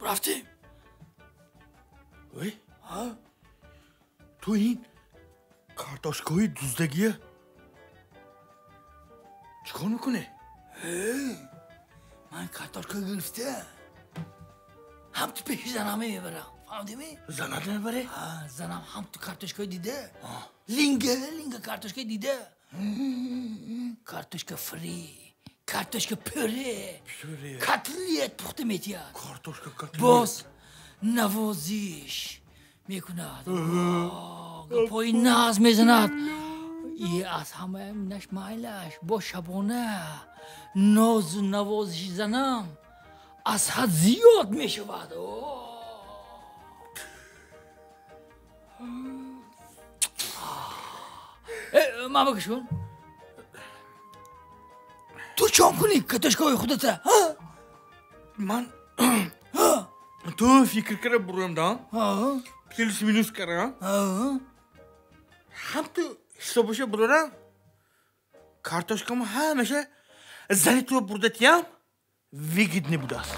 رفتیم وای تو این کارتاشکای دوزدگیه چیکار میکنه؟ من کارتاشکا گرفته هم تو پیش زنمه میبرم فهمیدی؟ زنت میبره؟ زنم هم تو کارتاشکای دیده لینگ کارتاشکای دیده کارتاشکا فری کارتاشکا پره کتلیت پخته میتید کارتاشکا کتلیت باز نوازیش میکند پای ناز میزند ای از همه منش مایلش با شبانه ناز و نوازش زنم از حد زیاد میشود ماما کشون تو چون کنی کتاشکای خودته من تو فکر کرده بروم دا پلیس مینوس کرده هم تو حسابشه برورم کارتاشکام همیشه زنی تو بردتیم ویگید نبوده است